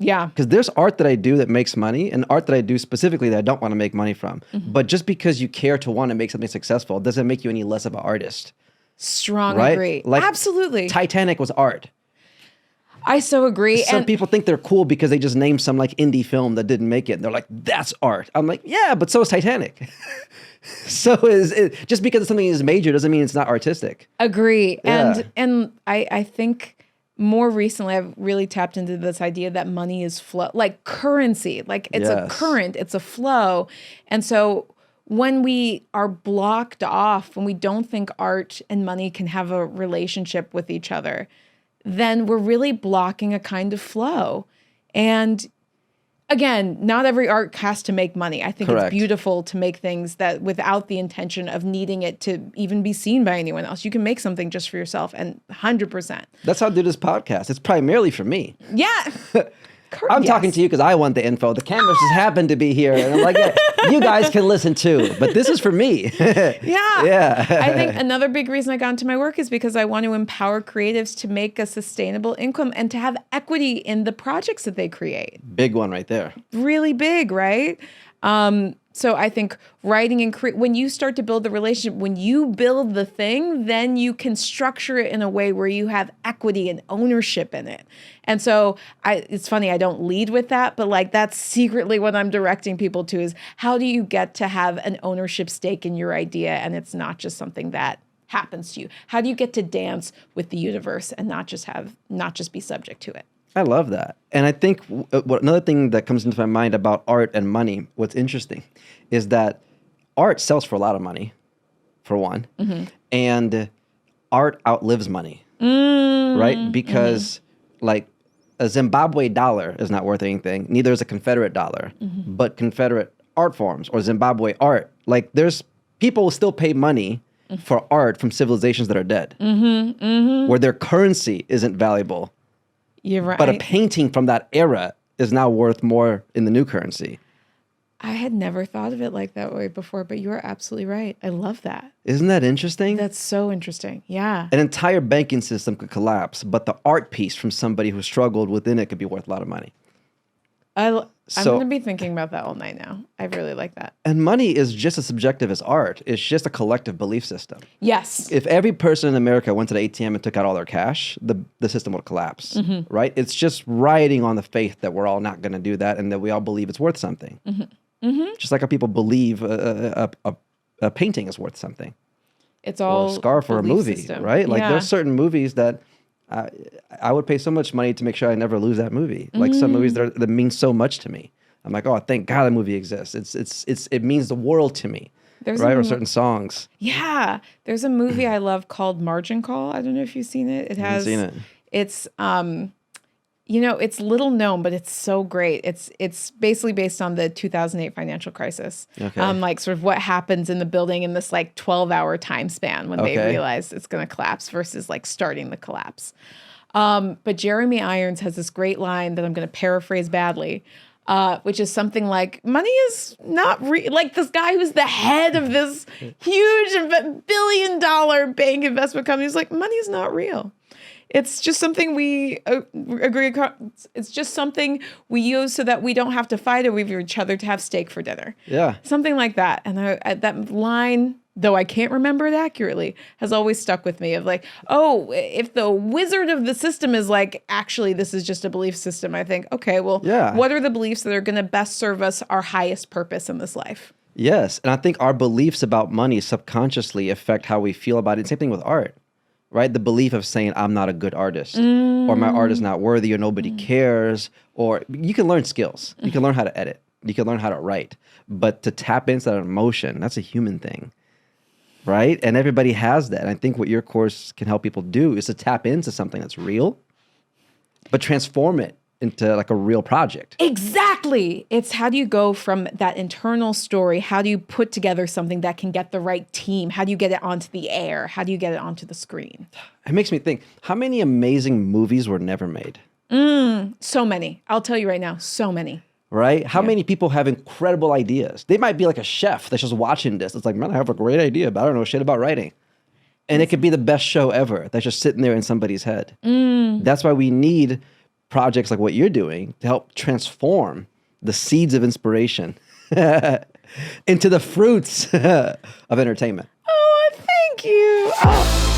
Yeah. Because there's art that I do that makes money and art that I do specifically that I don't want to make money from. But just because you care to want to make something successful doesn't make you any less of an artist. Strong Right? agree. Like Absolutely. Titanic was art. I so agree. Some people think they're cool because they just named some like indie film that didn't make it. And they're like, that's art. I'm like, yeah, but so is Titanic. So is it. Just because something is major doesn't mean it's not artistic. Agree. Yeah. And I think more recently I've really tapped into this idea that money is flow, like currency, like it's a current, it's a flow. And so when we are blocked off, when we don't think art and money can have a relationship with each other, then we're really blocking a kind of flow. And again, not every art has to make money. I think Correct. It's beautiful to make things that without the intention of needing it to even be seen by anyone else. You can make something just for yourself and 100%. That's how I do this podcast. It's primarily for me. Yeah. I'm talking to you because I want the info. The cameras just happen to be here. And I'm like, yeah, you guys can listen too. But this is for me. Yeah. I think another big reason I got into my work is because I want to empower creatives to make a sustainable income and to have equity in the projects that they create. Big one right there. Really big, right? So I think writing and when you start to build the relationship, when you build the thing, then you can structure it in a way where you have equity and ownership in it. And so it's funny, I don't lead with that, but like that's secretly what I'm directing people to is how do you get to have an ownership stake in your idea and it's not just something that happens to you? How do you get to dance with the universe and not just be subject to it? I love that. And I think another thing that comes into my mind about art and money, what's interesting is that art sells for a lot of money, for one, and art outlives money, right? Because like a Zimbabwe dollar is not worth anything. Neither is a Confederate dollar, but Confederate art forms or Zimbabwe art, like there's people will still pay money for art from civilizations that are dead, where their currency isn't valuable. You're right. But a painting from that era is now worth more in the new currency. I had never thought of it like that way before, but you are absolutely right. I love that. Isn't that interesting? That's so interesting. Yeah. An entire banking system could collapse, but the art piece from somebody who struggled within it could be worth a lot of money. I'm going to be thinking about that all night now. I really like that. And money is just as subjective as art. It's just a collective belief system. Yes. If every person in America went to the ATM and took out all their cash, the system would collapse, right? It's just riding on the faith that we're all not going to do that and that we all believe it's worth something. Just like how people believe a painting is worth something. It's all or a scarf or a movie, system. Right? Like Yeah. there's certain movies that I would pay so much money to make sure I never lose that movie. Like some movies that mean so much to me. I'm like, oh, thank God that movie exists. It means the world to me. Right? Or certain songs. Yeah. There's a movie I love called Margin Call. I don't know if you've seen it. I haven't seen it. It's it's little known, but it's so great. It's basically based on the 2008 financial crisis. Okay. Like sort of what happens in the building in this like 12-hour time span when they realize it's going to collapse versus like starting the collapse. But Jeremy Irons has this great line that I'm going to paraphrase badly, which is something like, money is not real. Like this guy who's the head of this huge billion-dollar bank investment company is like, money is not real. It's just something we agree. It's just something we use so that we don't have to fight over each other to have steak for dinner. Yeah. Something like that. And that line, though I can't remember it accurately, has always stuck with me of like, oh, if the wizard of the system is like, actually, this is just a belief system, I think, okay, well, what are the beliefs that are going to best serve us our highest purpose in this life? Yes. And I think our beliefs about money subconsciously affect how we feel about it. Same thing with art. Right? The belief of saying I'm not a good artist or my art is not worthy or nobody cares, or you can learn skills. You can learn how to edit. You can learn how to write. But to tap into that emotion, that's a human thing. Right? And everybody has that. And I think what your course can help people do is to tap into something that's real, but transform it into like a real project. Exactly. It's how do you go from that internal story? How do you put together something that can get the right team? How do you get it onto the air? How do you get it onto the screen? It makes me think, how many amazing movies were never made? So many. I'll tell you right now, so many. Right? How many people have incredible ideas? They might be like a chef that's just watching this. It's like, man, I have a great idea, but I don't know shit about writing. And it could be the best show ever that's just sitting there in somebody's head. That's why we need projects like what you're doing to help transform the seeds of inspiration into the fruits of entertainment. Oh, thank you. Oh.